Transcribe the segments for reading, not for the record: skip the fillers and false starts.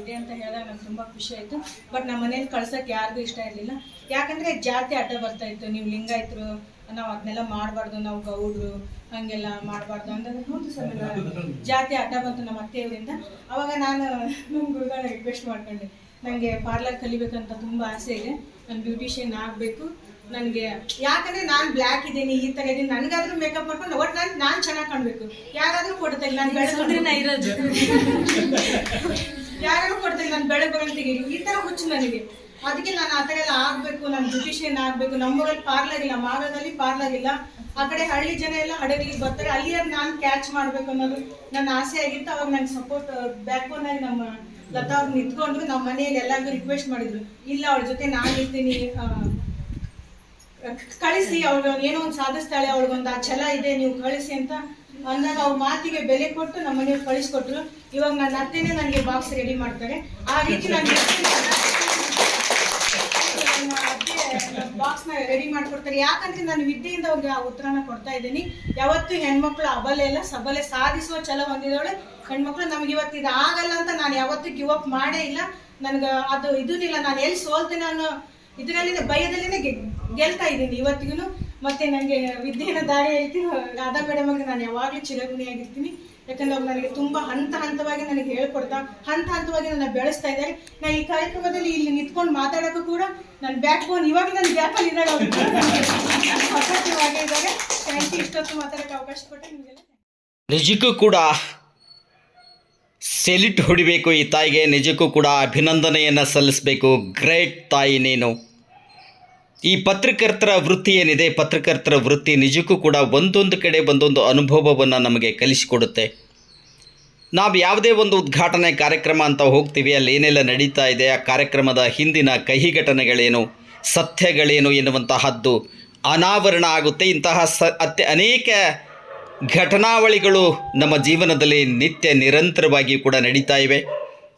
ಇದೆ ಅಂತ ಹೇಳಿದಾಗ ನಂಗೆ ತುಂಬ ಖುಷಿ ಆಯಿತು. ಬಟ್ ನಮ್ಮ ಮನೇಲಿ ಕಳ್ಸೋಕ್ಕೆ ಯಾರಿಗೂ ಇಷ್ಟ ಇರಲಿಲ್ಲ. ಯಾಕಂದರೆ ಜಾತಿ ಅಡ್ಡ ಬರ್ತಾ ಇತ್ತು. ನೀವು ಲಿಂಗಾಯತರು, ನಾವು ಅದನ್ನೆಲ್ಲ ಮಾಡಬಾರ್ದು, ನಾವು ಗೌಡ್ರು ಹಾಗೆಲ್ಲ ಮಾಡಬಾರ್ದು ಅಂತಂದ್ರೆ ಹೌದು ಸರ್, ಜಾತಿ ಅಡ್ಡ ಬಂತು ನಮ್ಮ ಅತ್ತೆಯವರಿಂದ. ಅವಾಗ ನಾನು ನಮ್ಮ ಗುರುಗಳನ್ನ ರಿಕ್ವೆಸ್ಟ್ ಮಾಡ್ಕೊಂಡೆ, ನನಗೆ ಪಾರ್ಲರ್ ಕಲಿಬೇಕಂತ ತುಂಬ ಆಸೆ ಇದೆ, ನಾನು ಬ್ಯೂಟಿಷಿಯನ್ ಆಗಬೇಕು ನನಗೆ. ಯಾಕಂದರೆ ನಾನು ಬ್ಲ್ಯಾಕ್ ಇದ್ದೀನಿ, ಈ ಥರ ಇದ್ದೀನಿ, ನನಗಾದ್ರೂ ಮೇಕಪ್ ಮಾಡ್ಕೊಂಡು ಒಟ್ಟು ನಾನು ಚೆನ್ನಾಗಿ ಕಾಣಬೇಕು. ಯಾರಾದರೂ ಕೊಡ್ತಾರೆ, ನಾನು ಬೆಳೆಸ್ಕೊಂಡ್ರೆ ಇರೋದು ಯಾರು ಕೊಡ್ತಾರೆ, ನಾನು ಬೆಳಗ್ಗೆ ತೆಗೀರಿ, ಈ ಥರ ಹುಚ್ಚು ನನಗೆ. ಅದಕ್ಕೆ ನಾನು ಆ ಥರ ಎಲ್ಲ ಆಗಬೇಕು, ನಾನು ಬ್ಯೂಟಿಷಿಯನ್ ಆಗಬೇಕು. ನಮ್ಮೂರಲ್ಲಿ ಪಾರ್ಲರ್ ಇಲ್ಲ, ಮಾಗದಲ್ಲಿ ಪಾರ್ಲರ್ ಇಲ್ಲ. ಆ ಕಡೆ ಹಳ್ಳಿ ಜನ ಎಲ್ಲ ಹಡಗಲಿಗೆ ಬರ್ತಾರೆ, ಅಲ್ಲಿಯವ್ರು ನಾನು ಕ್ಯಾಚ್ ಮಾಡಬೇಕು ಅನ್ನೋದು ನನ್ನ ಆಸೆ ಆಗಿತ್ತು. ಅವಾಗ ನಂಗೆ ಸಪೋರ್ಟ್ ಬ್ಯಾಕ್ ಬೋನ್ ಆಗಿ ನಮ್ಮ ಲತಾ ಅವ್ರು ನಿಂತ್ಕೊಂಡ್ರು. ನಮ್ಮ ಮನೆಯಲ್ಲಿ ಎಲ್ಲರಿಗೂ ರಿಕ್ವೆಸ್ಟ್ ಮಾಡಿದ್ರು, ಇಲ್ಲ ಅವಳ ಜೊತೆ ನಾನು ಇರ್ತೀನಿ, ಕಳಿಸಿ, ಅವಳು ಏನೋ ಒಂದು ಸಾಧಿಸ್ತಾಳೆ, ಅವಳಿಗೊಂದು ಆ ಛಲ ಇದೆ, ನೀವು ಕಳಿಸಿ ಅಂತ ಅಂದಾಗ ಅವ್ರ ಮಾತಿಗೆ ಬೆಲೆ ಕೊಟ್ಟು ನಮ್ಮ ಮನೆಯವ್ರು ಕಳಿಸ್ಕೊಟ್ರು. ಇವಾಗ ನನ್ನ ಅತ್ತೆನೇ ನನಗೆ ಬಾಕ್ಸ್ ರೆಡಿ ಮಾಡ್ತಾರೆ. ಆ ರೀತಿ ನಾನು ಬಾಕ್ಸ್ನ ರೆಡಿ ಮಾಡಿಕೊಡ್ತಾರೆ. ಯಾಕಂದ್ರೆ ನಾನು ವಿದ್ಯೆಯಿಂದ ಅವ್ರಿಗೆ ಆ ಉತ್ತರನ ಕೊಡ್ತಾ ಇದ್ದೀನಿ. ಯಾವತ್ತೂ ಹೆಣ್ಮಕ್ಳು ಅಬಲೆ ಇಲ್ಲ, ಸಬಲೆ ಸಾಧಿಸುವ ಛಲ ಹೊಂದಿದವಳೆ ಹೆಣ್ಮಕ್ಳು. ನಮ್ಗೆ ಇವತ್ತು ಇದು ಆಗಲ್ಲ ಅಂತ ನಾನು ಯಾವತ್ತೂ ಗಿವ್ ಅಪ್ ಮಾಡೇ ಇಲ್ಲ. ನನಗೆ ಅದು ಇದನ್ನಿಲ್ಲ, ನಾನು ಎಲ್ಲಿ ಸೋಲ್ತೇನೆ ಅನ್ನೋ ಇದರಲ್ಲಿ ಭಯದಲ್ಲಿನೇ ಗೆಲ್ತಾ ಇದ್ದೀನಿ ಇವತ್ತಿಗೂ. ಮತ್ತೆ ನನಗೆ ವಿದ್ಯೆಯ ದಾರಿ ಐತಿ. ರಾಧಾ ಮೇಡಮ್ ಅವ್ರಿಗೆ ನಾನು ಯಾವಾಗಲೂ ಚಿರಗುಣಿಯಾಗಿರ್ತೀನಿ. ಯಾಕಂದ್ರೆ ಅವ್ರು ನನಗೆ ತುಂಬ ಹಂತ ಹಂತವಾಗಿ ನನಗೆ ಹೇಳ್ಕೊಡ್ತಾ, ಹಂತ ಹಂತವಾಗಿ ನನ್ನ ಬೆಳೆಸ್ತಾ ಇದ್ದಾರೆ. ನಾನು ಈ ಕಾರ್ಯಕ್ರಮದಲ್ಲಿ ಇಲ್ಲಿ ನಿಂತ್ಕೊಂಡು ಮಾತಾಡೋಕ್ಕೂ ಕೂಡ ನನ್ನ ಬ್ಯಾಕ್ ಬೋನ್ ಇವಾಗ ನನ್ನ ಬ್ಯಾಕಲ್ಲಿ ಇದ್ದಾರೆ, ಅವರು ಸಪೋರ್ಟಿವಾಗಿದ್ದಾರೆ. ಥ್ಯಾಂಕ್ ಯು, ಇಷ್ಟೊತ್ತು ಮಾತಾಡೋಕ್ಕೆ ಅವಕಾಶ ಕೊಟ್ಟೆ ನಿಮಗೆಲ್ಲ. ನಿಜಕ್ಕೂ ಕೂಡ ಸೆಲ್ಯೂಟ್ ಹೊಡಿಬೇಕು ಈ ತಾಯಿಗೆ, ನಿಜಕ್ಕೂ ಕೂಡ ಅಭಿನಂದನೆಯನ್ನು ಸಲ್ಲಿಸಬೇಕು. ಗ್ರೇಟ್ ತಾಯಿ ನೀನು. ಈ ಪತ್ರಕರ್ತರ ವೃತ್ತಿ ಏನಿದೆ, ಪತ್ರಕರ್ತರ ವೃತ್ತಿ ನಿಜಕ್ಕೂ ಕೂಡ ಒಂದೊಂದು ಕಡೆ ಒಂದೊಂದು ಅನುಭವವನ್ನು ನಮಗೆ ಕಲಿಸಿಕೊಡುತ್ತೆ. ನಾವು ಯಾವುದೇ ಒಂದು ಉದ್ಘಾಟನೆ ಕಾರ್ಯಕ್ರಮ ಅಂತ ಹೋಗ್ತೀವಿ, ಅಲ್ಲಿ ಏನೆಲ್ಲ ನಡೀತಾ ಇದೆ, ಆ ಕಾರ್ಯಕ್ರಮದ ಹಿಂದಿನ ಕಹಿ ಘಟನೆಗಳೇನು, ಸತ್ಯಗಳೇನು ಎನ್ನುವಂತಹದ್ದು ಅನಾವರಣ ಆಗುತ್ತೆ. ಇಂತಹ ಅನೇಕ ಘಟನಾವಳಿಗಳು ನಮ್ಮ ಜೀವನದಲ್ಲಿ ನಿತ್ಯ ನಿರಂತರವಾಗಿ ಕೂಡ ನಡೀತಾ ಇವೆ.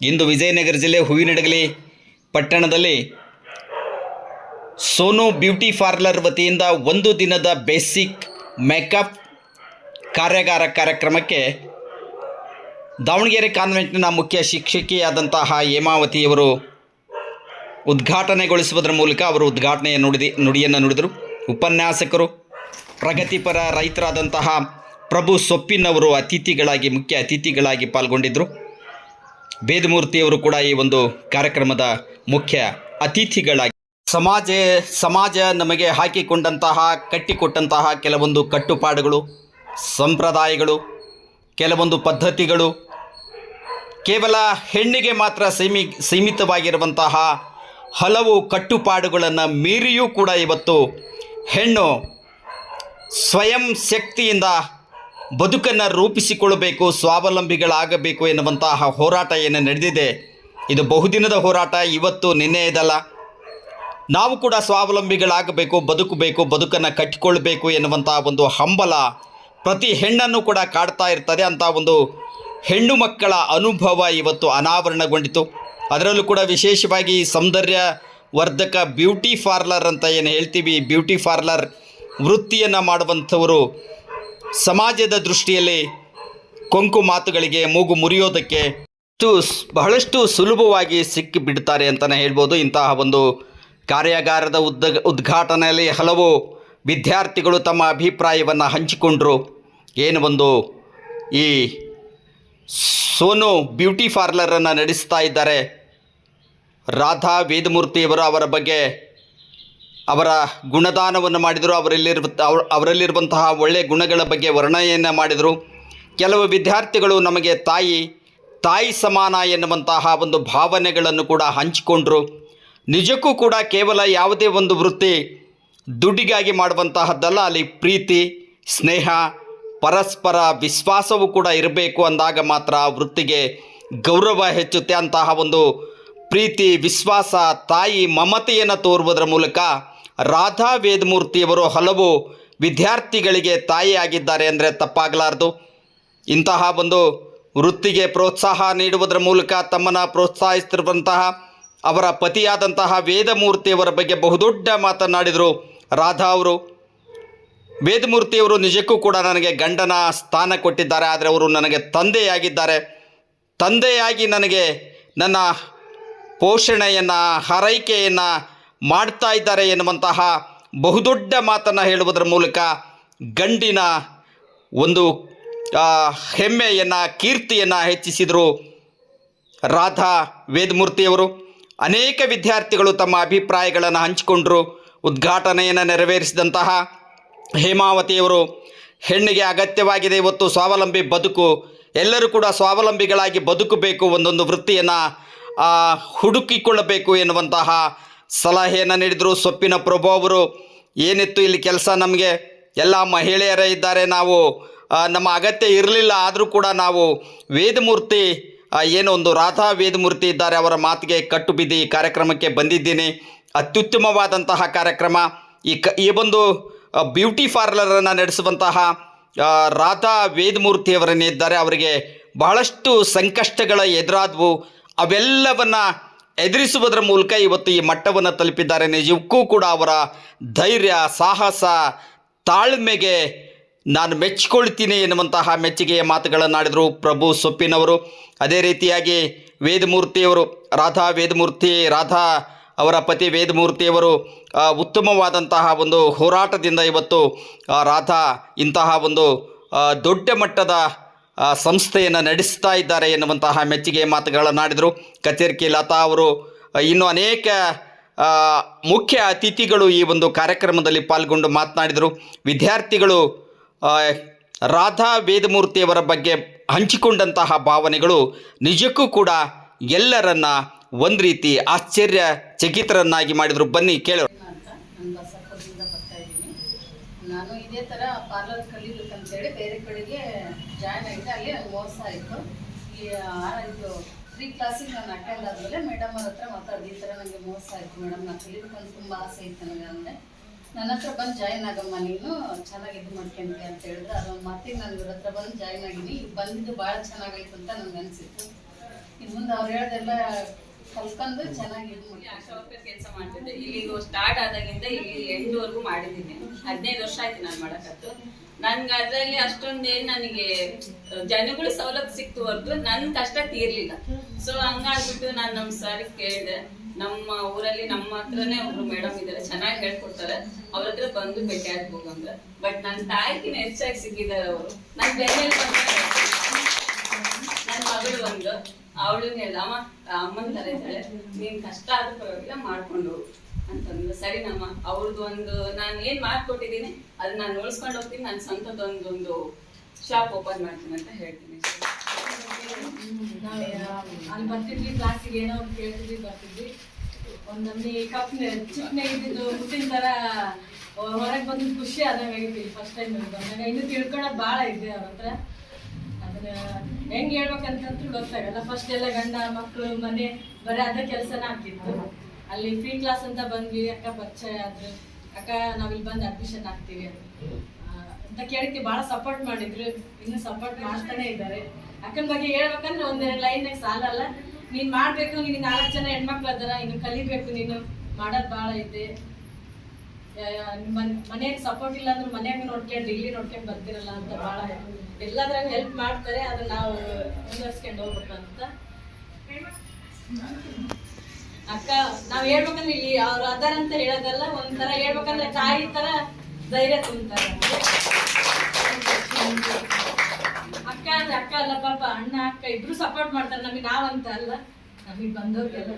ಇಂದು ವಿಜಯನಗರ ಜಿಲ್ಲೆ ಹೂವಿನಡಗಲಿ ಪಟ್ಟಣದಲ್ಲಿ ಸೋನು ಬ್ಯೂಟಿ ಪಾರ್ಲರ್ ವತಿಯಿಂದ ಒಂದು ದಿನದ ಬೇಸಿಕ್ ಮೇಕಪ್ ಕಾರ್ಯಕ್ರಮಕ್ಕೆ ದಾವಣಗೆರೆ ಕಾನ್ವೆಂಟ್ನ ಮುಖ್ಯ ಶಿಕ್ಷಕಿಯಾದಂತಹ ಹೇಮಾವತಿಯವರು ಉದ್ಘಾಟನೆಗೊಳಿಸುವುದರ ಮೂಲಕ ಅವರು ಉದ್ಘಾಟನೆಯ ನುಡಿಯನ್ನು ನುಡಿದರು. ಉಪನ್ಯಾಸಕರು, ಪ್ರಗತಿಪರ ರೈತರಾದಂತಹ ಪ್ರಭು ಸೊಪ್ಪಿನವರು ಮುಖ್ಯ ಅತಿಥಿಗಳಾಗಿ ಪಾಲ್ಗೊಂಡಿದ್ದರು. ವೇದಮೂರ್ತಿಯವರು ಕೂಡ ಈ ಒಂದು ಕಾರ್ಯಕ್ರಮದ ಮುಖ್ಯ ಅತಿಥಿಗಳಾಗಿ ಸಮಾಜ ನಮಗೆ ಕಟ್ಟಿಕೊಟ್ಟಂತಹ ಕೆಲವೊಂದು ಕಟ್ಟುಪಾಡುಗಳು, ಸಂಪ್ರದಾಯಗಳು, ಕೆಲವೊಂದು ಪದ್ಧತಿಗಳು ಕೇವಲ ಹೆಣ್ಣಿಗೆ ಮಾತ್ರ ಸೀಮಿತವಾಗಿರುವಂತಹ ಹಲವು ಕಟ್ಟುಪಾಡುಗಳನ್ನು ಮೀರಿಯೂ ಕೂಡ ಇವತ್ತು ಹೆಣ್ಣು ಸ್ವಯಂ ಶಕ್ತಿಯಿಂದ ಬದುಕನ್ನು ರೂಪಿಸಿಕೊಳ್ಳಬೇಕು, ಸ್ವಾವಲಂಬಿಗಳಾಗಬೇಕು ಎನ್ನುವಂತಹ ಹೋರಾಟ ಏನು ನಡೆದಿದೆ, ಇದು ಬಹುದಿನದ ಹೋರಾಟ, ಇವತ್ತು ನಿನ್ನೆಯದಲ್ಲ. ನಾವು ಕೂಡ ಸ್ವಾವಲಂಬಿಗಳಾಗಬೇಕು, ಬದುಕನ್ನು ಕಟ್ಟಿಕೊಳ್ಬೇಕು ಎನ್ನುವಂತಹ ಒಂದು ಹಂಬಲ ಪ್ರತಿ ಹೆಣ್ಣನ್ನು ಕೂಡ ಕಾಡ್ತಾ ಇರ್ತದೆ. ಅಂಥ ಒಂದು ಹೆಣ್ಣು ಮಕ್ಕಳ ಅನುಭವ ಇವತ್ತು ಅನಾವರಣಗೊಂಡಿತು. ಅದರಲ್ಲೂ ಕೂಡ ವಿಶೇಷವಾಗಿ ಸೌಂದರ್ಯ ವರ್ಧಕ ಬ್ಯೂಟಿ ಪಾರ್ಲರ್ ಅಂತ ಏನು ಹೇಳ್ತೀವಿ, ಬ್ಯೂಟಿ ಪಾರ್ಲರ್ ವೃತ್ತಿಯನ್ನು ಮಾಡುವಂಥವರು ಸಮಾಜದ ದೃಷ್ಟಿಯಲ್ಲಿ ಕೊಂಕು ಮಾತುಗಳಿಗೆ ಮೂಗು ಮುರಿಯೋದಕ್ಕೆ ಬಹಳಷ್ಟು ಸುಲಭವಾಗಿ ಸಿಕ್ಕಿಬಿಡ್ತಾರೆ ಅಂತಲೇ ಹೇಳ್ಬೋದು. ಇಂತಹ ಒಂದು ಕಾರ್ಯಾಗಾರದ ಉದ್ಘಾಟನೆಯಲ್ಲಿ ಹಲವು ವಿದ್ಯಾರ್ಥಿಗಳು ತಮ್ಮ ಅಭಿಪ್ರಾಯವನ್ನು ಹಂಚಿಕೊಂಡರು. ಏನು ಒಂದು ಈ ಸೋನು ಬ್ಯೂಟಿ ಪಾರ್ಲರನ್ನು ನಡೆಸ್ತಾ ಇದ್ದಾರೆ ರಾಧಾ ವೇದಮೂರ್ತಿಯವರು, ಅವರ ಬಗ್ಗೆ ಅವರ ಗುಣದಾನವನ್ನು ಮಾಡಿದರು. ಅವರಲ್ಲಿರುವಂತಹ ಒಳ್ಳೆಯ ಗುಣಗಳ ಬಗ್ಗೆ ವರ್ಣನೆಯನ್ನು ಮಾಡಿದರು. ಕೆಲವು ವಿದ್ಯಾರ್ಥಿಗಳು ನಮಗೆ ತಾಯಿ ಸಮಾನ ಎನ್ನುವಂತಹ ಒಂದು ಭಾವನೆಗಳನ್ನು ಕೂಡ ಹಂಚಿಕೊಂಡರು. ನಿಜಕ್ಕೂ ಕೂಡ ಕೇವಲ ಯಾವುದೇ ಒಂದು ವೃತ್ತಿ ದುಡ್ಡಿಗಾಗಿ ಮಾಡುವಂತಹದ್ದಲ್ಲ. ಅಲ್ಲಿ ಪ್ರೀತಿ, ಸ್ನೇಹ, ಪರಸ್ಪರ ವಿಶ್ವಾಸವೂ ಕೂಡ ಇರಬೇಕು. ಅಂದಾಗ ಮಾತ್ರ ಆ ವೃತ್ತಿಗೆ ಗೌರವ ಹೆಚ್ಚುತ್ತೆ. ಅಂತಹ ಒಂದು ಪ್ರೀತಿ, ವಿಶ್ವಾಸ, ತಾಯಿ ಮಮತೆಯನ್ನು ತೋರುವುದರ ಮೂಲಕ ರಾಧಾ ವೇದಮೂರ್ತಿಯವರು ಹಲವು ವಿದ್ಯಾರ್ಥಿಗಳಿಗೆ ತಾಯಿಯಾಗಿದ್ದಾರೆ ಅಂದರೆ ತಪ್ಪಾಗಲಾರದು. ಇಂತಹ ಒಂದು ವೃತ್ತಿಗೆ ಪ್ರೋತ್ಸಾಹ ನೀಡುವುದರ ಮೂಲಕ ತಮ್ಮನ್ನು ಪ್ರೋತ್ಸಾಹಿಸುತ್ತಿರುವಂತಹ ಅವರ ಪತಿಯಾದಂತಹ ವೇದಮೂರ್ತಿಯವರ ಬಗ್ಗೆ ಬಹುದೊಡ್ಡ ಮಾತನಾಡಿದರು ರಾಧಾ ಅವರು. ವೇದಮೂರ್ತಿಯವರು ನಿಜಕ್ಕೂ ಕೂಡ ನನಗೆ ಗಂಡನ ಸ್ಥಾನ ಕೊಟ್ಟಿದ್ದಾರೆ, ಆದರೆ ಅವರು ನನಗೆ ತಂದೆಯಾಗಿದ್ದಾರೆ. ತಂದೆಯಾಗಿ ನನಗೆ ನನ್ನ ಪೋಷಣೆಯನ್ನು ಹಾರೈಕೆಯನ್ನು ಮಾಡ್ತಾ ಇದ್ದಾರೆ ಎನ್ನುವಂತಹ ಬಹುದೊಡ್ಡ ಮಾತನ್ನು ಹೇಳುವುದರ ಮೂಲಕ ಗಂಡಿನ ಒಂದು ಹೆಮ್ಮೆಯನ್ನು ಕೀರ್ತಿಯನ್ನು ಹೆಚ್ಚಿಸಿದರು ರಾಧಾ ವೇದಮೂರ್ತಿಯವರು. ಅನೇಕ ವಿದ್ಯಾರ್ಥಿಗಳು ತಮ್ಮ ಅಭಿಪ್ರಾಯಗಳನ್ನು ಹಂಚಿಕೊಂಡರು. ಉದ್ಘಾಟನೆಯನ್ನು ನೆರವೇರಿಸಿದಂತಹ ಹೇಮಾವತಿಯವರು, ಹೆಣ್ಣಿಗೆ ಅಗತ್ಯವಾಗಿದೆ ಇವತ್ತು ಸ್ವಾವಲಂಬಿ ಬದುಕು, ಎಲ್ಲರೂ ಕೂಡ ಸ್ವಾವಲಂಬಿಗಳಾಗಿ ಬದುಕಬೇಕು, ಒಂದೊಂದು ವೃತ್ತಿಯನ್ನು ಹುಡುಕಿಕೊಳ್ಳಬೇಕು ಎನ್ನುವಂತಹ ಸಲಹೆಯನ್ನು ನೀಡಿದರು. ಸೊಪ್ಪಿನ ಪ್ರಭು ಅವರು, ಏನಿತ್ತು ಇಲ್ಲಿ ಕೆಲಸ, ನಮಗೆ ಎಲ್ಲ ಮಹಿಳೆಯರೇ ಇದ್ದಾರೆ, ನಾವು ನಮ್ಮ ಅಗತ್ಯ ಇರಲಿಲ್ಲ, ಆದರೂ ಕೂಡ ನಾವು ವೇದಮೂರ್ತಿ ಏನೋ ಒಂದು ರಾಧಾ ವೇದಮೂರ್ತಿ ಇದ್ದಾರೆ, ಅವರ ಮಾತಿಗೆ ಕಟ್ಟು ಬಿದ್ದು ಈ ಕಾರ್ಯಕ್ರಮಕ್ಕೆ ಬಂದಿದ್ದೀನಿ. ಅತ್ಯುತ್ತಮವಾದಂತಹ ಕಾರ್ಯಕ್ರಮ. ಈ ಒಂದು ಬ್ಯೂಟಿ ಪಾರ್ಲರನ್ನು ನಡೆಸುವಂತಹ ರಾಧಾ ವೇದಮೂರ್ತಿಯವರನ್ನಿದ್ದಾರೆ. ಅವರಿಗೆ ಬಹಳಷ್ಟು ಸಂಕಷ್ಟಗಳ ಎದುರಾದವು, ಅವೆಲ್ಲವನ್ನು ಎದುರಿಸುವುದರ ಮೂಲಕ ಇವತ್ತು ಈ ಮಟ್ಟವನ್ನು ತಲುಪಿದ್ದಾರೆ. ನಿಜಕ್ಕೂ ಕೂಡ ಅವರ ಧೈರ್ಯ, ಸಾಹಸ, ತಾಳ್ಮೆಗೆ ನಾನು ಮೆಚ್ಚಿಕೊಳ್ತೀನಿ ಎನ್ನುವಂತಹ ಮೆಚ್ಚುಗೆಯ ಮಾತುಗಳನ್ನಾಡಿದರು ಪ್ರಭು ಸೊಪ್ಪಿನವರು. ಅದೇ ರೀತಿಯಾಗಿ ವೇದಮೂರ್ತಿಯವರು, ರಾಧಾ ವೇದಮೂರ್ತಿ, ರಾಧಾ ಅವರ ಪತಿ ವೇದಮೂರ್ತಿಯವರು ಉತ್ತಮವಾದಂತಹ ಒಂದು ಹೋರಾಟದಿಂದ ಇವತ್ತು ರಾಧಾ ಇಂತಹ ಒಂದು ದೊಡ್ಡ ಮಟ್ಟದ ಸಂಸ್ಥೆಯನ್ನು ನಡೆಸ್ತಾ ಇದ್ದಾರೆ ಎನ್ನುವಂತಹ ಮೆಚ್ಚುಗೆಯ ಮಾತುಗಳನ್ನಾಡಿದರು. ಕಚೇರ್ಕಿ ಲತಾ ಅವರು, ಇನ್ನೂ ಅನೇಕ ಮುಖ್ಯ ಅತಿಥಿಗಳು ಈ ಒಂದು ಕಾರ್ಯಕ್ರಮದಲ್ಲಿ ಪಾಲ್ಗೊಂಡು ಮಾತನಾಡಿದರು. ವಿದ್ಯಾರ್ಥಿಗಳು ರಾಧಾ ವೇದಮೂರ್ತಿಯವರ ಬಗ್ಗೆ ಹಂಚಿಕೊಂಡಂತಹ ಭಾವನೆಗಳು ನಿಜಕ್ಕೂ ಕೂಡ ಎಲ್ಲರನ್ನ ಒಂದು ರೀತಿ ಆಶ್ಚರ್ಯಚಕಿತರನ್ನಾಗಿ ಮಾಡಿದರು. ಬನ್ನಿ ಕೇಳೋಣ. ನಾನು ಬಸಪ್ಪದಿಂದ ಬರ್ತಾ ಇದ್ದೀನಿ. ನಾನು ಇದೇ ಥರ ಪಾರ್ಲರ್ ಕಲಿಬೇಕಂತೇಳಿ ಬೇರೆ ಕಡೆಗೆ ಜಾಯ್ನ್ ಆಗಿದೆ. ಅಲ್ಲಿ ಮೋಸ ಆಯಿತು. ಇದು 3 ಕ್ಲಾಸಿಗೆ ನಾನು ಅಟೆಂಡ್ ಆದಮೇಲೆ ಮೇಡಮ್ ಅವ್ರ ಹತ್ರ ಮಾತಾಡಿದೆ, ಈ ಥರ ನನಗೆ ಮೋಸ ಆಯಿತು ಮೇಡಮ್, ನಾನು ಕಲಿಬೇಕಂತ ತುಂಬ ಆಸೆ ಇತ್ತು ನನಗೆ ಅಂದೆ. ನನ್ನ ಹತ್ರ ಬಂದು ಜಾಯ್ನ್ ಆಗಮ್ಮ, ನೀನು ಚೆನ್ನಾಗಿ ಇದು ಮಾಡ್ಕೊಂತೀಯ ಅಂತ ಹೇಳಿದ್ರೆ, ಅದೊಂದು ಮಾತಿಗೆ ನಾನು ಇವ್ರ ಹತ್ರ ಬಂದು ಜಾಯ್ನ್ ಆಗಿನಿ. ಈಗ ಬಂದಿದ್ದು ಭಾಳ ಚೆನ್ನಾಗಾಯ್ತು ಅಂತ ನನಗೆ ಅನಿಸಿತ್ತು. ಇನ್ನು ಮುಂದೆ ಅವ್ರು ಹೇಳ್ದೆಲ್ಲ ಕಲ್ತ್ಕೊಂಡು ಚೆನ್ನಾಗಿ ಇದು ಮಾಡಿ ಕೆಲಸ ಮಾಡ್ತಿದ್ದೆ. ಇಲ್ಲಿ ಸ್ಟಾರ್ಟ್ ಆದಾಗಿಂದ ಇಲ್ಲಿ 8ವರೆಗೂ ಮಾಡಿದ್ದೀನಿ. 15 ವರ್ಷ ಆಯ್ತು ನಾನು ಮಾಡಕತ್ತು. ನನ್ಗೆ ಅದರಲ್ಲಿ ಅಷ್ಟೊಂದೇನು ನನಗೆ ಜನಗಳು ಸವಲತ್ತು ಸಿಕ್ತು ಹೊರತು ನನ್ನ ಕಷ್ಟ ತೀರ್ಲಿಲ್ಲ. ಸೊ ಹಂಗಾಗ್ಬಿಟ್ಟು ನಾನು ನಮ್ಮ ಸರ್ ಕೇಳಿದೆ, ನಮ್ಮ ಊರಲ್ಲಿ ನಮ್ಮ ಹತ್ರನೇ ಒಬ್ರು ಮೇಡಮ್ ಇದ್ದಾರೆ, ಚೆನ್ನಾಗಿ ಹೇಳ್ಕೊಡ್ತಾರೆ, ಅವ್ರ ಹತ್ರ ಬಂದು ಭೇಟಿ ಆಗ್ಬೋದು ಅಂದ್ರೆ. ಬಟ್ ನನ್ನ ತಾಯಿಗಿನ ಹೆಚ್ಚಾಗಿ ಸಿಕ್ಕಿದ್ದಾರೆ ಅವರು. ನನ್ನ ಬೆನ್ನಲ್ಲಿ ನನ್ನ ಮಗಳು ಒಂದು, ಅವಳು ಹೇಳ್ದ, ಅಮ್ಮನ ತರ ಇದ್ದಾಳೆ, ನೀನ್ ಕಷ್ಟ ಆದ್ರೂ ಪರವಾಗಿಲ್ಲ ಮಾಡ್ಕೊಂಡು ಅಂತಂದ್ರು. ಸರಿ ನಮ್ಮ ಅವ್ರದ್ದು ಒಂದು ನಾನು ಏನ್ ಮಾಡ್ಕೊಟ್ಟಿದ್ದೀನಿ ಅದನ್ನ ನಾನು ಉಳಿಸ್ಕೊಂಡು ಹೋಗ್ತೀನಿ, ನನ್ನ ಸ್ವಂತದೊಂದೊಂದು ಶಾಪ್ ಓಪನ್ ಮಾಡ್ತೀನಿ ಅಂತ ಹೇಳ್ತೀನಿ. ಅಲ್ಲಿ ಬರ್ತಿದ್ವಿ, ಕ್ಲಾಸಿಗೆ ಏನೋ ಒಂದು ಕೇಳ್ತಿದ್ವಿ, ಬರ್ತಿದ್ವಿ. ಒಂದು ನಮ್ನಿ ಚಿಕ್ಕನಾಗಿದ್ದು ಮುಟ್ಟಿನ ಥರ ಹೊರಗೆ ಬಂದಿದ್ದು ಖುಷಿ ಆದಂಗಾಗಿತ್ತು. ಫಸ್ಟ್ ಟೈಮ್ ಬಂದಾಗ ಇನ್ನೂ ತಿಳ್ಕೊಳೋದು ಭಾಳ ಇದೆ ಅವ್ರ ಹತ್ರ. ಅದನ್ನ ಹೆಂಗೆ ಹೇಳ್ಬೇಕಂತಂದ್ರೂ ಗೊತ್ತಾಗಲ್ಲ. ಫಸ್ಟ್ ಎಲ್ಲ ಗಂಡ ಮಕ್ಕಳು ಮನೆ ಬರೀ ಅದೇ ಕೆಲಸನ ಆಗ್ತಿತ್ತು. ಅಲ್ಲಿ ಫ್ರೀ ಕ್ಲಾಸ್ ಅಂತ ಬಂದ್ವಿ, ಅಕ್ಕ ಪರಿಚಯ ಆದ್ರು. ಅಕ್ಕ ನಾವಿಲ್ಲಿ ಬಂದು ಅಡ್ಮಿಷನ್ ಆಗ್ತೀವಿ ಅಂತ ಕೇಳಕ್ಕೆ ಭಾಳ ಸಪೋರ್ಟ್ ಮಾಡಿದ್ರು, ಇನ್ನೂ ಸಪೋರ್ಟ್ ಮಾಡ್ತಾನೆ ಇದ್ದಾರೆ. ಅಕ್ಕನ ಬಗ್ಗೆ ಹೇಳ್ಬೇಕಂದ್ರೆ ಒಂದೆರಡು ಲೈನಾಗ ಸಾಲಲ್ಲ. ನೀನು ಮಾಡಬೇಕು, ನಿನಗೆ 4 ಜನ ಹೆಣ್ಮಕ್ಳು ಅದಾರ, ಇನ್ನು ಕಲಿಬೇಕು, ನೀನು ಮಾಡೋದು ಭಾಳ ಐತೆ. ಮನೆಯಾಗ ಸಪೋರ್ಟ್ ಇಲ್ಲ ಅಂದ್ರೆ ಮನ್ಯಾಗ ನೋಡ್ಕೊಂಡು ಇಲ್ಲಿ ನೋಡ್ಕೊಂಡು ಬರ್ತಿರಲ್ಲ ಅಂತ ಭಾಳ ಎಲ್ಲದ್ರಾಗ ಹೆಲ್ಪ್ ಮಾಡ್ತಾರೆ. ಅದನ್ನ ನಾವು ಮುಂದುವರ್ಸ್ಕೊಂಡು ಹೋಗ್ಬೇಕು ಅಂತ. ಅಕ್ಕ ನಾವ್ ಹೇಳ್ಬೇಕಂದ್ರೆ ಇಲ್ಲಿ ಅವ್ರು ಅದಾರ ಅಂತ ಹೇಳೋದಲ್ಲ, ಒಂಥರ ಹೇಳ್ಬೇಕಂದ್ರೆ ತಾಯಿ ತರ ಧೈರ್ಯ ತುಂಬ್ತಾರೆ. ಅಕ್ಕ ಅಂದ್ರೆ ಅಕ್ಕ ಅಲ್ಲ ಪಾಪ, ಅಣ್ಣ ಅಕ್ಕ ಇಬ್ರು ಸಪೋರ್ಟ್ ಮಾಡ್ತಾರೆ ನಮಗೆ. ನಾವಂತ ಅಲ್ಲ, ನಮಗ್ ಬಂದವ್ರಿಗೆಲ್ಲ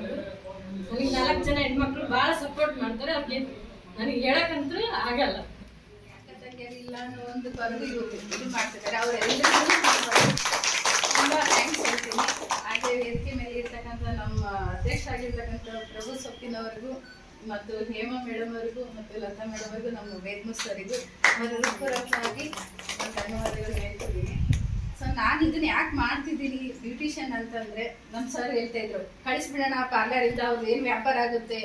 ನಮಗ್ 4 ಜನ ಹೆಣ್ಮಕ್ಳು ಬಹಳ ಸಪೋರ್ಟ್ ಮಾಡ್ತಾರೆ. ಅವ್ರಿಗೆ ನನಗೆ ಹೇಳಕ್ಕಂತೂ ಆಗಲ್ಲ. ಇಲ್ಲ ಅನ್ನೋ ಒಂದು ಬರೆದು ಇದು ಮಾಡ್ತಿದ್ದಾರೆ. ಅವರೆಲ್ಲರಿಗೂ ತುಂಬ ಥ್ಯಾಂಕ್ಸ್ ಹೇಳ್ತೀನಿ. ಹಾಗೆ ವೇದಿಕೆ ಮೇಲೆ ಇರ್ತಕ್ಕಂಥ ನಮ್ಮ ಅಧ್ಯಕ್ಷ ಆಗಿರ್ತಕ್ಕಂಥ ಪ್ರಭು ಸೊಪ್ಪಿನವರಿಗೂ ಮತ್ತು ಹೇಮಾ ಮೇಡಮ್ ಅವರಿಗೂ ಮತ್ತು ಲತಾ ಮೇಡಮ್ ಅವರಿಗೂ, ನಮ್ಮ ವೇದಮೂರ್ತಿ ಸರಿಗೂ ಅವರ ಹೃತ್ಪೂರ್ವಕವಾಗಿ ಧನ್ಯವಾದಗಳು ಹೇಳ್ತಿದ್ದೀನಿ. ಸೊ ನಾನು ಇದನ್ನ ಯಾಕೆ ಮಾಡ್ತಿದ್ದೀನಿ ಬ್ಯೂಟಿಷಿಯನ್ ಅಂತಂದರೆ, ನಮ್ಮ ಸರ್ ಹೇಳ್ತಾ ಇದ್ರು ಕಳಿಸ್ಬಿಡೋಣ ಪಾರ್ಲರಿಂದ, ಅವ್ರದ್ದು ಏನು ವ್ಯಾಪಾರ ಆಗುತ್ತೆ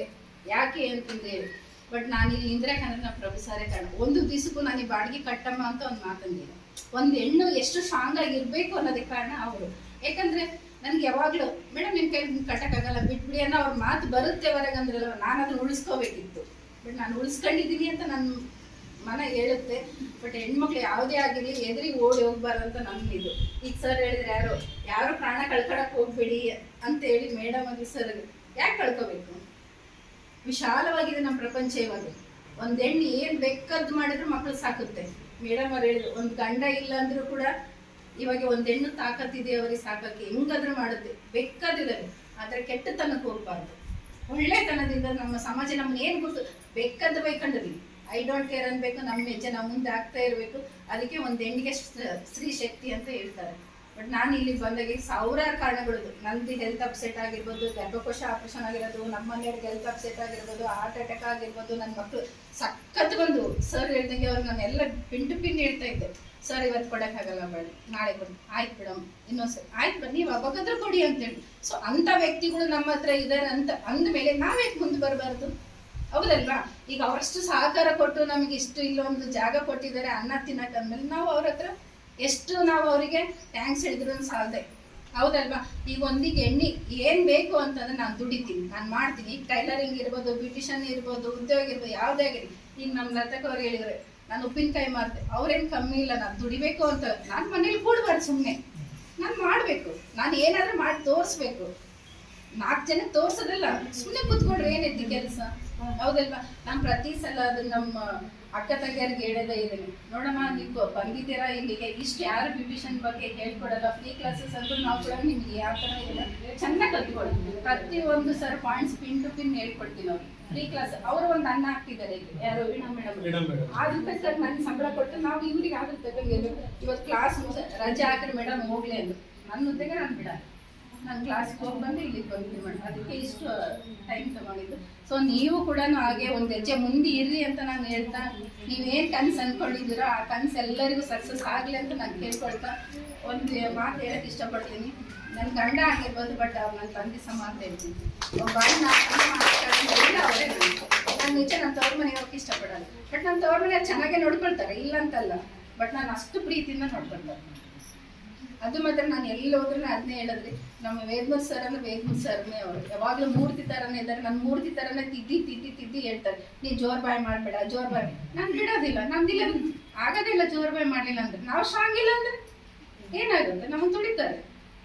ಯಾಕೆ ಅಂತಂದೇಳಿ. ಬಟ್ ನಾನು ಇಲ್ಲಿ ನಿಂದ್ರಕಂದ್ರೆ ನಮ್ಮ ಪ್ರಭು ಸಾರೇ ಕಾರಣ. ಒಂದು ದಿವಸಕ್ಕೂ ನಾನು ಬಾಡಿಗೆ ಕಟ್ಟಮ್ಮ ಅಂತ ಒಂದು ಮಾತಂದಿಲ್ಲ. ಒಂದು ಹೆಣ್ಣು ಎಷ್ಟು ಸ್ಟ್ರಾಂಗ್ ಆಗಿರ್ಬೇಕು ಅನ್ನೋದಕ್ಕೆ ಕಾರಣ ಅವರು. ಯಾಕಂದ್ರೆ ನನಗೆ ಯಾವಾಗಲೂ ಮೇಡಮ್ ನಿಮ್ಮ ಕೈ ಕಟ್ಟಕ್ಕಾಗಲ್ಲ ಬಿಟ್ಬಿಡಿ ಅನ್ನೋ ಅವ್ರ ಮಾತು ಬರುತ್ತೆ ಹೊರಗೆ ಅಂದ್ರಲ್ಲ, ನಾನು ಅದನ್ನ ಉಳಿಸ್ಕೋಬೇಕಿತ್ತು. ಬಟ್ ನಾನು ಉಳಿಸ್ಕೊಂಡಿದ್ದೀನಿ ಅಂತ ನಾನು ಮನ ಹೇಳುತ್ತೆ. ಬಟ್ ಹೆಣ್ಮಕ್ಳು ಯಾವುದೇ ಆಗಿರಲಿ ಎದುರಿಗೆ ಓಡಿ ಹೋಗ್ಬಾರ್ದು ಅಂತ ನಮ್ಗೆ ಇದು. ಈಗ ಸರ್ ಹೇಳಿದ್ರೆ ಯಾರು ಪ್ರಾಣ ಕಳ್ಕೊಳಕ್ ಹೋಗ್ಬೇಡಿ ಅಂತ ಹೇಳಿ ಮೇಡಮ್ ಆಗಿ ಸರ್ ಯಾಕೆ ಕಳ್ಕೋಬೇಕು? ವಿಶಾಲವಾಗಿದೆ ನಮ್ಮ ಪ್ರಪಂಚ ಇವಾಗ. ಒಂದ್ ಹೆಣ್ಣು ಏನ್ ಬೇಕಾದ್ದು ಮಾಡಿದ್ರು ಮಕ್ಳು ಸಾಕುತ್ತೆ. ಮೇಡಮ್ ಅವ್ರು ಹೇಳಿದ್ರು ಒಂದ್ ಗಂಡ ಇಲ್ಲ ಅಂದ್ರೂ ಕೂಡ ಇವಾಗ ಒಂದ್ ಹೆಣ್ಣು ತಾಕತ್ತಿದೆ ಅವ್ರಿಗೆ ಸಾಕಕ್ಕೆ, ಹೆಂಗಾದ್ರೂ ಮಾಡುತ್ತೆ, ಬೇಕಾದಿದ್ದಾರೆ. ಆದ್ರೆ ಕೆಟ್ಟತನಕ್ಕೆ ಹೋಗ್ಬಾರ್ದು. ಒಳ್ಳೆತನದಿಂದ ನಮ್ಮ ಸಮಾಜ ನಮ್ಮನ್ನ ಏನ್ ಗೊತ್ತು ಬೇಕಾದ ಬೈಕೊಂಡ್ರಿ ಐ ಡೋಂಟ್ ಕೇರ್ ಅನ್ಬೇಕು, ನಮ್ಮ ಹೆಜ್ಜೆ ನಾವು ಮುಂದೆ ಆಗ್ತಾ ಇರ್ಬೇಕು. ಅದಕ್ಕೆ ಒಂದ್ ಹೆಣ್ಣಿಗೆ ಸ್ತ್ರೀ ಶಕ್ತಿ ಅಂತ ಹೇಳ್ತಾರೆ. ಬಟ್ ನಾನು ಇಲ್ಲಿ ಬಂದಾಗ ಸಾವಿರಾರು ಕಾರಣಗಳು, ನಂದು ಹೆಲ್ತ್ ಅಪ್ಸೆಟ್ ಆಗಿರ್ಬೋದು, ಗರ್ಭಕೋಶ ಆಪರೇಷನ್ ಆಗಿರೋದು, ನಮ್ಮ ಮನೆಯವ್ರಿಗೆ ಹೆಲ್ತ್ ಅಪ್ಸೆಟ್ ಆಗಿರ್ಬೋದು, ಹಾರ್ಟ್ ಅಟ್ಯಾಕ್ ಆಗಿರ್ಬೋದು, ನನ್ನ ಮಕ್ಕಳು ಸಖತ್ ಬಂದು ಸರ್ ಹೇಳ್ದಂಗೆ ಅವ್ರಿಗೆ ನಾನೆಲ್ಲ ಪಿನ್ ಹೇಳ್ತಾ ಇದ್ದೆ, ಸರ್ ಇವತ್ತು ಕೊಡೋಕ್ಕಾಗಲ್ಲ ಬೇಡ, ನಾಳೆ ಕೊಡಿ, ಆಯ್ತು ಮೇಡಮ್ ಇನ್ನೊಂದ್ಸರಿ ಆಯ್ತು ಬನ್ನಿ ನೀವು ಅವಾಗಾದ್ರೂ ಕೊಡಿ ಅಂತೇಳಿ. ಸೊ ಅಂಥ ವ್ಯಕ್ತಿಗಳು ನಮ್ಮ ಹತ್ರ ಇದ್ದಾರೆ ಅಂತ ಅಂದಮೇಲೆ ನಾವೇಕೆ ಮುಂದೆ ಬರಬಾರ್ದು? ಹೌದಲ್ವಾ? ಈಗ ಅವರಷ್ಟು ಸಹಕಾರ ಕೊಟ್ಟು ನಮಗೆ ಇಷ್ಟು ಇಲ್ಲೊಂದು ಜಾಗ ಕೊಟ್ಟಿದ್ದಾರೆ ಅನ್ನ ತಿನ್ನಕ್ಕೆ ಅಂದ್ಮೇಲೆ ನಾವು ಅವ್ರ ಹತ್ರ ಎಷ್ಟು ನಾವು ಅವರಿಗೆ ಥ್ಯಾಂಕ್ಸ್ ಹೇಳಿದ್ರು ಸಾಲದೆ, ಹೌದಲ್ವಾ? ಈಗ ಒಂದಿಗೆ ಎಣ್ಣೆ ಏನ್ ಬೇಕು ಅಂತಂದ್ರೆ ನಾನು ದುಡಿತೀನಿ, ನಾನು ಮಾಡ್ತೀನಿ. ಈಗ ಟೈಲರಿಂಗ್ ಇರ್ಬೋದು, ಬ್ಯೂಟಿಷಿಯನ್ ಇರ್ಬೋದು, ಉದ್ಯೋಗ ಇರ್ಬೋದು, ಯಾವುದೇ ಆಗಿರಲಿ. ಈಗ ನಮ್ಮ ಲತಕ್ ಅವ್ರು ಹೇಳಿದ್ರೆ ನಾನು ಉಪ್ಪಿನಕಾಯಿ ಮಾರ್ತೆ, ಅವ್ರೇನು ಕಮ್ಮಿ ಇಲ್ಲ, ನಾನು ದುಡಿಬೇಕು ಅಂತ. ನಾನು ಮನೇಲಿ ಕೂಡಬಾರ್ದು, ಸುಮ್ಮನೆ ನಾನು ಮಾಡಬೇಕು, ನಾನು ಏನಾದ್ರೂ ಮಾಡಿ ತೋರಿಸ್ಬೇಕು. 4 ಜನಕ್ಕೆ ತೋರ್ಸೋದಲ್ಲ, ಸುಮ್ಮನೆ ಕೂತ್ಕೊಂಡ್ರೆ ಏನೈತಿ ಕೆಲಸ, ಹೌದಲ್ವಾ? ನಾನು ಪ್ರತಿ ಸಲ ಅದು ನಮ್ಮ ಅಕ್ಕ ತಂಗಿಯರಿಗೆ ಹೇಳೋದೇ ಇದ್ದೀನಿ, ನೋಡಮ್ಮ ನೀವು ಬಂದಿದ್ದೀರಾ ಇಲ್ಲಿಗೆ, ಇಷ್ಟು ಯಾರು ಬ್ಯೂಟಿಷಿಯನ್ ಬಗ್ಗೆ ಹೇಳ್ಕೊಡಲ್ಲ, ಫ್ರೀ ಕ್ಲಾಸಸ್ ಅಂದ್ರೂ ನಾವು ಕೂಡ ನಿಮ್ಗೆ ಯಾವ ಥರ ಇಲ್ಲ ಚೆನ್ನಾಗಿ ಕಲ್ತ್ಕೊಳ್ಳಿ. ಪ್ರತಿಯೊಂದು sir points pin to pin ಹೇಳ್ಕೊಡ್ತೀವಿ ನಾವು. ಫ್ರೀ ಕ್ಲಾಸ್ ಅವರು ಒಂದು ಅನ್ನ ಹಾಕ್ತಿದ್ದಾರೆ, ಯಾರು ವೀಣಾ ಮೇಡಮ್, ಆದ್ರೆ ಸರ್ ನನಗೆ ಸಂಬಳ ಕೊಟ್ಟು ನಾವು ಇವ್ರಿಗೆ ಆಗುತ್ತೆ ಇವತ್ತು ಕ್ಲಾಸ್ ರಜೆ ಹಾಕ್ರಿ ಮೇಡಮ್ ಹೋಗ್ಲಿ ಅಂದ್ರು. ನನ್ನ ಹುದ್ದೆಗೆ ನಾನು ಬಿಡ, ನಾನು ಕ್ಲಾಸ್ಗೆ ಹೋಗಿ ಬಂದು ಇಲ್ಲಿಗೆ ಬಂದ್ವಿ ಮೇಡಮ್, ಅದಕ್ಕೆ ಇಷ್ಟು ಟೈಮ್ ತಗೊಂಡಿದ್ದು. ಸೊ ನೀವು ಕೂಡ ಹಾಗೆ ಒಂದು ಹೆಜ್ಜೆ ಮುಂದೆ ಇರ್ರಿ ಅಂತ ನಾನು ಹೇಳ್ತಾ, ನೀವೇನು ಕನಸು ಅಂದ್ಕೊಂಡಿದ್ದೀರೋ ಆ ಕನಸು ಎಲ್ಲರಿಗೂ ಸಕ್ಸಸ್ ಆಗಲಿ ಅಂತ ನಾನು ಕೇಳ್ಕೊಳ್ತಾ ಒಂದು ಮಾತು ಹೇಳಕ್ಕೆ ಇಷ್ಟಪಡ್ತೀನಿ. ನನ್ನ ಗಂಡ ಆಗಿರ್ಬೋದು, ಬಟ್ ಅವ್ರು ನನ್ನ ತಂದೆ ಸಹ ಮಾತು ಹೇಳ್ತೀನಿ, ನಾನು ನಿಜ ನನ್ನ ತವ್ರ ಮನೆಗೆ ಹೋಗಕ್ಕೆ ಇಷ್ಟಪಡಲ್ಲ. ಬಟ್ ನನ್ನ ತವ್ರ ಮನೆಯವ್ರು ಚೆನ್ನಾಗೇ ನೋಡ್ಕೊಳ್ತಾರೆ, ಇಲ್ಲ ಅಂತಲ್ಲ, ಬಟ್ ನಾನು ಅಷ್ಟು ಪ್ರೀತಿಯಿಂದ ನೋಡ್ಕೊಳ್ತಾರೆ. ಅದು ಮಾತ್ರ ನಾನು ಎಲ್ಲಿ ಹೋದ್ರೂ ಅದನ್ನೇ ಹೇಳಿದ್ರಿ. ನಮ್ಮ ವೇದಮೂರ್ ಸರ್ ಅಂದ್ರೆ ವೇದಮೂರ್ ಸರ್ನೇ ಅವರು ಯಾವಾಗಲೂ ಮೂರ್ತಿ ಥರನೇ ಇದ್ದಾರೆ. ನನ್ನ ಮೂರ್ತಿ ಥರನೇ ತಿದ್ದಿ ಹೇಳ್ತಾರೆ, ನೀ ಜೋರ್ ಬಾಯ್ ಮಾಡಬೇಡ, ಜೋರ್ ಬಾಯ್. ನಾನು ಬಿಡೋದಿಲ್ಲ, ನಮ್ದಿಲ್ಲ ಆಗೋದಿಲ್ಲ ಜೋರ್ ಬಾಯ್ ಮಾಡಲಿಲ್ಲ ಅಂದ್ರೆ. ನಾವು ಸ್ಟ್ರಾಂಗ್ ಇಲ್ಲ ಅಂದ್ರೆ ಏನಾಗುತ್ತೆ? ನಮ್ಮನ್ನು ತುಳಿತಾರೆ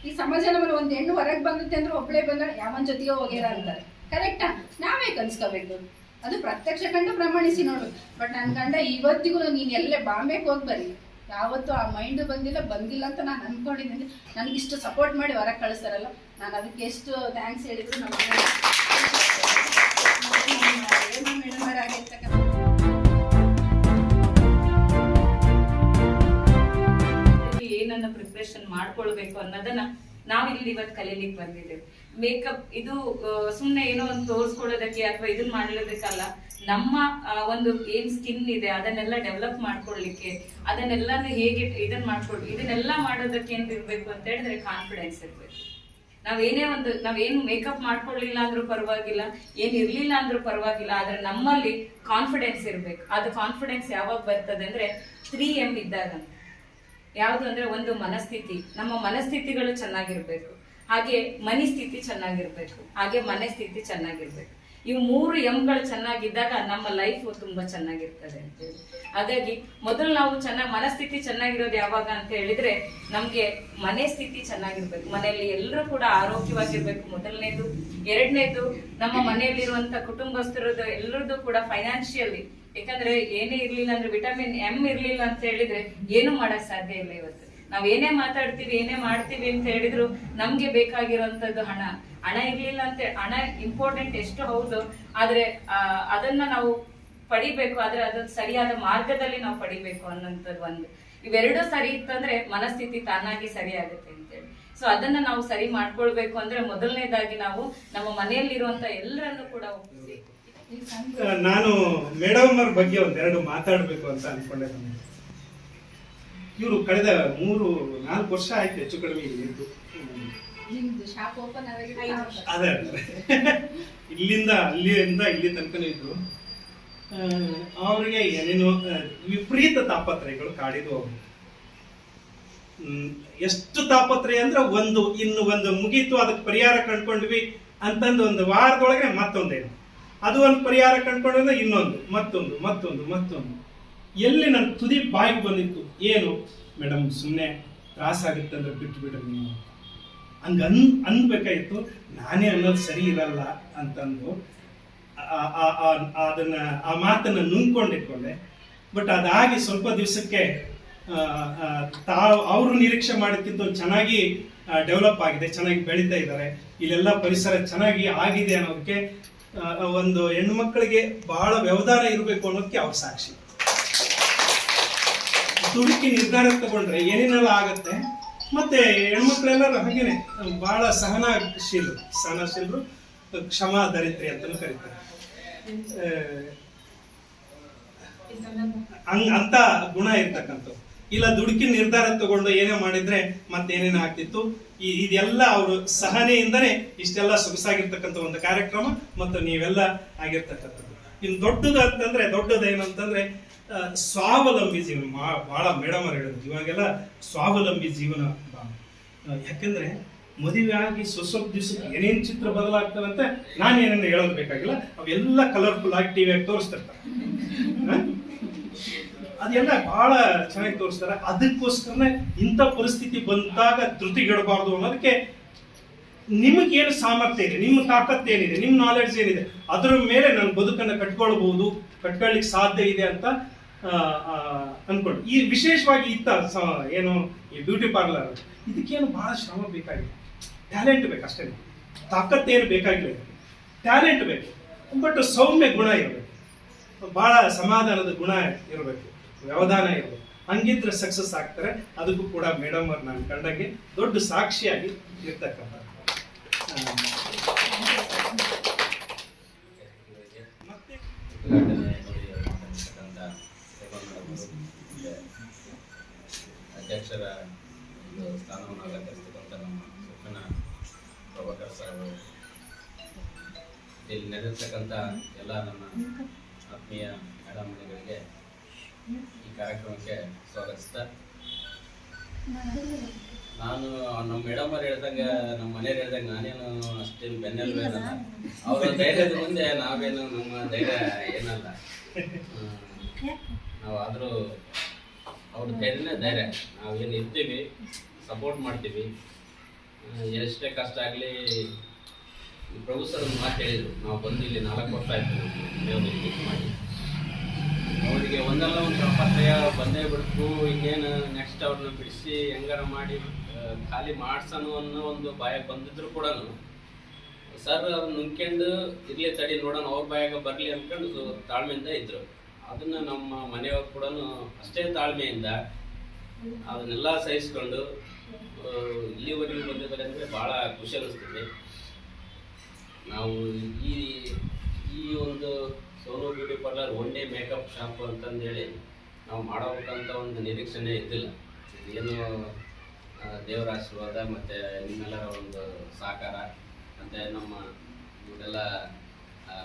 ಈ ಸಮಾಜ. ನಮ್ಮನ್ನು ಒಂದು ಹೆಣ್ಣು ಹೊರಗೆ ಬಂದುತ್ತೆ ಅಂದ್ರೆ ಒಬ್ಬಳೇ ಬಂದ್ರೆ ಯಾವನ ಜೊತೆಗೆ ಹೋಗ್ಯಾರ ಅಂತಾರೆ. ಕರೆಕ್ಟಾ? ನಾವೇ ಕನ್ಸ್ಕೋಬೇಕು, ಅದು ಪ್ರತ್ಯಕ್ಷ ಕಂಡು ಪ್ರಮಾಣಿಸಿ ನೋಡ್ಬೇಕು. ಬಟ್ ನನ್ನ ಗಂಡ ಇವತ್ತಿಗೂ ನೀನು ಎಲ್ಲೇ ಬಾಂಬೆಗೆ ಹೋಗಿ ಬರ್ರಿ, ಯಾವತ್ತೂ ಆ ಮೈಂಡ್ ಬಂದಿಲ್ಲ ಅಂತ ನಾನು ಅನ್ಕೊಂಡಿದ್ದೀನಿ. ನನಗಿಷ್ಟು ಸಪೋರ್ಟ್ ಮಾಡಿ ಹೊರಗೆ ಕಳಿಸ್ತಾರಲ್ಲ, ನಾನು ಅದಕ್ಕೆ ಎಷ್ಟು ಥ್ಯಾಂಕ್ಸ್ ಹೇಳಿದ್ರು. ನಮ್ಮ ಮೇಡಮ್ ಆಗಿರ್ತಕ್ಕಂಥ ಏನನ್ನ ಪ್ರಿಪ್ರೇಷನ್ ಮಾಡ್ಕೊಳ್ಬೇಕು ಅನ್ನೋದನ್ನ ನಾವಿಲ್ಲಿ ಇವತ್ತು ಕಲೀಲಿಕ್ಕೆ ಬಂದಿದ್ದೇವೆ. ಮೇಕಪ್ ಇದು ಸುಮ್ಮನೆ ಏನೋ ಒಂದು ತೋರಿಸ್ಕೊಳ್ಳೋದಕ್ಕೆ ಅಥವಾ ಇದನ್ನ ಮಾಡ್ಲಿಕ್ಕಲ್ಲ, ನಮ್ಮ ಒಂದು ಏನ್ ಸ್ಕಿನ್ ಇದೆ ಅದನ್ನೆಲ್ಲ ಡೆವಲಪ್ ಮಾಡ್ಕೊಳ್ಲಿಕ್ಕೆ, ಅದನ್ನೆಲ್ಲಾನು ಹೇಗೆ ಇದನ್ನ ಮಾಡ್ಕೊಳ್ಬೇಕು, ಇದನ್ನೆಲ್ಲ ಮಾಡೋದಕ್ಕೆ ಏನ್ ಇರ್ಬೇಕು ಅಂತ ಹೇಳಿದ್ರೆ ಕಾನ್ಫಿಡೆನ್ಸ್ ಇರ್ಬೇಕು. ನಾವೇನು ಮೇಕಪ್ ಮಾಡ್ಕೊಳ್ಳಿಲ್ಲ ಅಂದ್ರೂ ಪರವಾಗಿಲ್ಲ, ಏನ್ ಇರ್ಲಿಲ್ಲ ಅಂದ್ರೂ ಪರವಾಗಿಲ್ಲ, ಆದ್ರೆ ನಮ್ಮಲ್ಲಿ ಕಾನ್ಫಿಡೆನ್ಸ್ ಇರ್ಬೇಕು. ಅದು ಕಾನ್ಫಿಡೆನ್ಸ್ ಯಾವಾಗ ಬರ್ತದೆ ಅಂದ್ರೆ 3M ಇದ್ದಾಗ. ಯಾವುದು ಅಂದ್ರೆ ಒಂದು ಮನಸ್ಥಿತಿ, ನಮ್ಮ ಮನಸ್ಥಿತಿಗಳು ಚೆನ್ನಾಗಿರ್ಬೇಕು, ಹಾಗೆ ಮನಸ್ಥಿತಿ ಚೆನ್ನಾಗಿರ್ಬೇಕು, ಹಾಗೆ ಮನೆ ಸ್ಥಿತಿ ಚೆನ್ನಾಗಿರ್ಬೇಕು. ಇವು 3 ಎಂಗಳು ಚೆನ್ನಾಗಿದ್ದಾಗ ನಮ್ಮ ಲೈಫ್ ತುಂಬಾ ಚೆನ್ನಾಗಿರ್ತದೆ ಅಂತೇಳಿ. ಹಾಗಾಗಿ ಮೊದಲು ನಾವು ಮನಸ್ಥಿತಿ ಚೆನ್ನಾಗಿರೋದು ಯಾವಾಗ ಅಂತ ಹೇಳಿದ್ರೆ ನಮ್ಗೆ ಮನೆ ಸ್ಥಿತಿ ಚೆನ್ನಾಗಿರ್ಬೇಕು, ಮನೆಯಲ್ಲಿ ಎಲ್ಲರೂ ಕೂಡ ಆರೋಗ್ಯವಾಗಿರ್ಬೇಕು ಮೊದಲನೇದು. 2ನೇದು ನಮ್ಮ ಮನೆಯಲ್ಲಿರುವಂತ ಕುಟುಂಬಸ್ಥರದ್ದು ಎಲ್ಲರದ್ದು ಕೂಡ ಫೈನಾನ್ಷಿಯಲಿ, ಯಾಕಂದ್ರೆ ಏನೇ ಇರ್ಲಿಲ್ಲ ಅಂದ್ರೆ ವಿಟಮಿನ್ M ಇರ್ಲಿಲ್ಲ ಅಂತ ಹೇಳಿದ್ರೆ ಏನು ಮಾಡಕ್ ಸಾಧ್ಯ ಇಲ್ಲ. ಇವತ್ತು ನಾವ್ ಏನೇ ಮಾತಾಡ್ತೀವಿ ಏನೇ ಮಾಡ್ತೀವಿ ಅಂತ ಹೇಳಿದ್ರು ನಮ್ಗೆ ಬೇಕಾಗಿರುವಂತದ್ದು ಹಣ ಇರ್ಲಿಲ್ಲ ಅಂತ. ಹಣ ಇಂಪಾರ್ಟೆಂಟ್ ಎಷ್ಟು ಹೌದು, ಆದ್ರೆ ಅದನ್ನ ನಾವು ಪಡಿಬೇಕು, ಆದ್ರೆ ಅದನ್ನ ಸರಿಯಾದ ಮಾರ್ಗದಲ್ಲಿ ನಾವು ಪಡಿಬೇಕು ಅನ್ನೋಂಥದ್ದು ಒಂದು. ಇವೆರಡು ಸರಿ ಇತ್ತಂದ್ರೆ ಮನಸ್ಥಿತಿ ತಾನಾಗಿ ಸರಿ ಆಗುತ್ತೆ ಅಂತೇಳಿ. ಸೊ ಅದನ್ನ ನಾವು ಸರಿ ಮಾಡ್ಕೊಳ್ಬೇಕು ಅಂದ್ರೆ ಮೊದಲನೇದಾಗಿ ನಾವು ನಮ್ಮ ಮನೆಯಲ್ಲಿರುವಂತ ಎಲ್ಲರನ್ನು ಕೂಡ ಒಪ್ಪಿಸಿ. ನಾನು ಮೇಡಮ್ ಅವ್ರ ಬಗ್ಗೆ ಒಂದೆರಡು ಮಾತಾಡಬೇಕು ಅಂತ ಅನ್ಕೊಂಡೆ. ಇವರು ಕಳೆದ 3-4 ವರ್ಷ ಆಯ್ತು ಹೆಚ್ಚು ಕಡಿಮೆ ಇದ್ದು. ಅದೇ ಇಲ್ಲಿಂದ ಇಲ್ಲಿ ತನಕನೂ ಇದ್ರು. ಅವರಿಗೆ ಏನೇನೋ ವಿಪರೀತ ತಾಪತ್ರಯಗಳು ಕಾಡಿದ್ವು. ಅವರು ಎಷ್ಟು ತಾಪತ್ರಯ ಅಂದ್ರೆ ಇನ್ನು ಒಂದು ಮುಗೀತು, ಅದಕ್ಕೆ ಪರಿಹಾರ ಕಂಡ್ಕೊಂಡ್ವಿ ಅಂತಂದು ಒಂದು ವಾರದೊಳಗೆ ಮತ್ತೊಂದೇನು, ಅದು ಒಂದು ಪರಿಹಾರ ಕಂಡ್ಕೊಂಡ್ರೆ ಇನ್ನೊಂದು, ಮತ್ತೊಂದು. ಎಲ್ಲಿ ನನ್ನ ತುದಿ ಬಾಯಿಗೆ ಬಂದಿತ್ತು, ಏನು ಮೇಡಮ್ ಸುಮ್ಮನೆ ತ್ರಾಸಾಗುತ್ತೆ ಅಂದ್ರೆ ಬಿಟ್ಟು ಬಿಡ್ರಿ ನೀವು ಹಂಗ ಅನ್ಬೇಕಾಗಿತ್ತು. ನಾನೇ ಅನ್ನೋದು ಸರಿ ಇರಲ್ಲ ಅಂತಂದು ಅದನ್ನ ಆ ಮಾತನ್ನ ನುಂಗ್ಕೊಂಡಿಟ್ಕೊಂಡೆ. ಬಟ್ ಅದಾಗಿ ಸ್ವಲ್ಪ ದಿವಸಕ್ಕೆ ಅವರು ನಿರೀಕ್ಷೆ ಮಾಡಿದ್ಕಿಂತ ಚೆನ್ನಾಗಿ ಡೆವಲಪ್ ಆಗಿದೆ, ಚೆನ್ನಾಗಿ ಬೆಳೀತಾ ಇದ್ದಾರೆ. ಇಲ್ಲೆಲ್ಲ ಪರಿಸರ ಚೆನ್ನಾಗಿ ಆಗಿದೆ ಅನ್ನೋದಕ್ಕೆ ಒಂದು ಹೆಣ್ಣು ಮಕ್ಕಳಿಗೆ ಬಹಳ ವ್ಯವಧಾನ ಇರಬೇಕು ಅನ್ನೋದಕ್ಕೆ ಅವ್ರ ಸಾಕ್ಷಿ. ದುಡುಕಿ ನಿರ್ಧಾರ ತಗೊಂಡ್ರೆ ಏನೇನೆಲ್ಲ ಆಗತ್ತೆ. ಮತ್ತೆ ಹೆಣ್ಮಕ್ಳೆಲ್ಲರೂ ಹಾಗೇನೆ ಬಹಳ ಸಹನಶೀಲರು, ಕ್ಷಮಾ ದರಿದ್ರಿ ಅಂತಲೂ ಕರೀತಾರೆ. ಅಂತ ಗುಣ ಇರ್ತಕ್ಕಂಥದ್ದು. ಇಲ್ಲ ದುಡುಕಿ ನಿರ್ಧಾರ ತಗೊಂಡು ಏನೇ ಮಾಡಿದ್ರೆ ಮತ್ತೇನೇನು ಆಗ್ತಿತ್ತು. ಇದೆಲ್ಲ ಅವರು ಸಹನೆಯಿಂದನೇ ಇಷ್ಟೆಲ್ಲ ಸೊಗಸಾಗಿರ್ತಕ್ಕಂಥ ಒಂದು ಕಾರ್ಯಕ್ರಮ ಮತ್ತು ನೀವೆಲ್ಲ ಆಗಿರ್ತಕ್ಕಂಥದ್ದು. ಇನ್ನು ದೊಡ್ಡದೇನಂತಂದ್ರೆ ಸ್ವಾವಲಂಬಿ ಜೀವನ. ಬಹಳ ಮೇಡಮ್ ಅವ್ರು ಹೇಳಿದ್ರು ಇವಾಗೆಲ್ಲ ಸ್ವಾವಲಂಬಿ ಜೀವನ. ಯಾಕಂದ್ರೆ ಮದುವೆ ಆಗಿ ಸ್ವಲ್ಪ ದಿವಸಕ್ಕೆ ಏನೇನು ಚಿತ್ರ ಬದಲಾಗ್ತದಂತೆ ನಾನೇನೇನು ಹೇಳೋದು ಬೇಕಾಗಿಲ್ಲ. ಅವೆಲ್ಲ ಕಲರ್ಫುಲ್ ಆಗಿ ಟಿವಿಯಾಗಿ ತೋರಿಸ್ತಿರ್ತಾರೆ. ಅದೆಲ್ಲ ಬಹಳ ಚೆನ್ನಾಗಿ ತೋರಿಸ್ತಾರೆ. ಅದಕ್ಕೋಸ್ಕರನೇ ಇಂಥ ಪರಿಸ್ಥಿತಿ ಬಂದಾಗ ಧೃತಿಗೆಡಬಾರ್ದು ಅನ್ನೋದಕ್ಕೆ ನಿಮಗೇನು ಸಾಮರ್ಥ್ಯ ಇದೆ, ನಿಮ್ಮ ತಾಕತ್ತೇನಿದೆ, ನಿಮ್ಮ ನಾಲೆಡ್ಜ್ ಏನಿದೆ, ಅದರ ಮೇಲೆ ನನ್ನ ಬದುಕನ್ನು ಕಟ್ಕೊಳ್ಳಿಕ್ಕೆ ಸಾಧ್ಯ ಇದೆ ಅಂತ ಅನ್ಕೊಂಡು ಈ ವಿಶೇಷವಾಗಿ ಏನು ಈ ಬ್ಯೂಟಿ ಪಾರ್ಲರ್ ಇದಕ್ಕೇನು ಬಹಳ ಶ್ರಮ ಬೇಕಾಗಿದೆ. ಟ್ಯಾಲೆಂಟ್ ಬೇಕು ಅಷ್ಟೇ, ತಾಕತ್ತೇನು ಬೇಕಾಗಿಲ್ಲ. ಟ್ಯಾಲೆಂಟ್ ಬೇಕು, ಬಟ್ ಸೌಮ್ಯ ಗುಣ ಇರಬೇಕು, ಬಹಳ ಸಮಾಧಾನದ ಗುಣ ಇರಬೇಕು, ವ್ಯವಧಾನ ಇರಬೇಕು. ಹಂಗಿದ್ರೆ ಸಕ್ಸಸ್ ಆಗ್ತಾರೆ. ಅದಕ್ಕೂ ಕೂಡ ಮೇಡಮ್ ಅವ್ರು ನಾನು ಕಂಡಂಗೆ ದೊಡ್ಡ ಸಾಕ್ಷಿಯಾಗಿ ಇರ್ತಕ್ಕಂಥ ಅಧ್ಯಕ್ಷರ ಒಂದು ಸ್ಥಾನವನ್ನು ಅಲಂಕರಿಸಿದಂಥ ನಮ್ಮ ಸುಖನ ಪ್ರಭಾಕರ್ ಸರ್, ಇಲ್ಲಿ ನಡೆದಿರ್ತಕ್ಕಂಥ ಎಲ್ಲ ನನ್ನ ಆತ್ಮೀಯ ಮೇಡಮ್ಗಳಿಗೆ ಈ ಕಾರ್ಯಕ್ರಮಕ್ಕೆ ಸ್ವಾಗತಿಸ್ತಾ, ನಾನು ನಮ್ಮ ಮೇಡಮ್ ಅವ್ರು ಹೇಳ್ದಂಗೆ, ನಮ್ಮ ಮನೆಯವ್ರು ಹೇಳ್ದಂಗೆ ನಾನೇನು ಅಷ್ಟೇನು ಬೆನ್ನೆಲ್ವೇನಲ್ಲ. ಅವರ ಧೈರ್ಯದ ಮುಂದೆ ನಾವೇನು ನಮ್ಮ ಧೈರ್ಯ ಏನಲ್ಲ. ನಾವಾದರೂ ಅವ್ರ ಧೈರ್ಯನೇ ಧೈರ್ಯ. ನಾವೇನು ಇರ್ತೀವಿ, ಸಪೋರ್ಟ್ ಮಾಡ್ತೀವಿ. ಎಷ್ಟೇ ಕಷ್ಟ ಆಗಲಿ, ಪ್ರಭು ಸರ್ ಒಂದು ಮಾತು ಹೇಳಿದರು, ನಾವು ಬಂದು ಇಲ್ಲಿ 4 ವರ್ಷ ಆಯಿತು ದೇವರಿಗೆ ಮಾಡಿ. ಅವರಿಗೆ ಒಂದಲ್ಲ ಒಂದು ತಾಪತ್ರಯ ಬಂದೇ ಬಿಡ್ತು. ಇನ್ನೇನು ನೆಕ್ಸ್ಟ್ ಅವ್ರನ್ನ ಬಿಡಿಸಿ ಹೆಂಗಾರ ಮಾಡಿ ಖಾಲಿ ಮಾಡ್ಸೋಣ ಅನ್ನೋ ಒಂದು ಬಾಯಾಗ ಬಂದಿದ್ರು ಕೂಡ ಸರ್ ಅವ್ರನ್ನ ನುಂಗ್ಕೊಂಡು ಇರ್ಲಿ ತಡಿ ನೋಡೋಣ ಅವ್ರ ಬಾಯಾಗ ಬರಲಿ ಅಂದ್ಕೊಂಡು ತಾಳ್ಮೆಯಿಂದ ಇದ್ರು. ಅದನ್ನು ನಮ್ಮ ಮನೆಯವ್ರು ಕೂಡ ಅಷ್ಟೇ ತಾಳ್ಮೆಯಿಂದ ಅದನ್ನೆಲ್ಲ ಸಹಿಸ್ಕೊಂಡು ಇಲ್ಲಿವರೆಗೂ ಬಂದಿದ್ದಾರೆ ಅಂದರೆ ಭಾಳ ಖುಷಿ ಅನ್ನಿಸ್ತಿದೆ. ನಾವು ಈ ಒಂದು Sonu beauty parlour one day makeup shop ಅಂತಂದೇಳಿ ನಾವು ಮಾಡೋಬೇಕಂತ ಒಂದು ನಿರೀಕ್ಷೆನೇ ಇದ್ದಿಲ್ಲ. ಏನು ದೇವರ ಆಶೀರ್ವಾದ ಮತ್ತು ನಿಮ್ಮೆಲ್ಲರ ಒಂದು ಸಹಕಾರ ಮತ್ತು ನಮ್ಮ ಇವರೆಲ್ಲ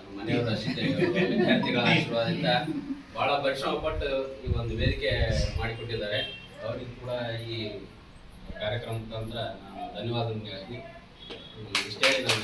ನಮ್ಮ ಮನೆಯವರ ವಿದ್ಯಾರ್ಥಿಗಳ ಆಶೀರ್ವಾದದಿಂದ ಭಾಳ ಪರಿಶ್ರಮ ಪಟ್ಟು ಈ ಒಂದು ವೇದಿಕೆ ಮಾಡಿಕೊಟ್ಟಿದ್ದಾರೆ. ಅವರಿಗೂ ಕೂಡ ಈ ಕಾರ್ಯಕ್ರಮ ಮುಖಾಂತರ ನಾನು ಧನ್ಯವಾದ ಹೇಳ್ತೀನಿ. ಇಷ್ಟೇ ನಾನು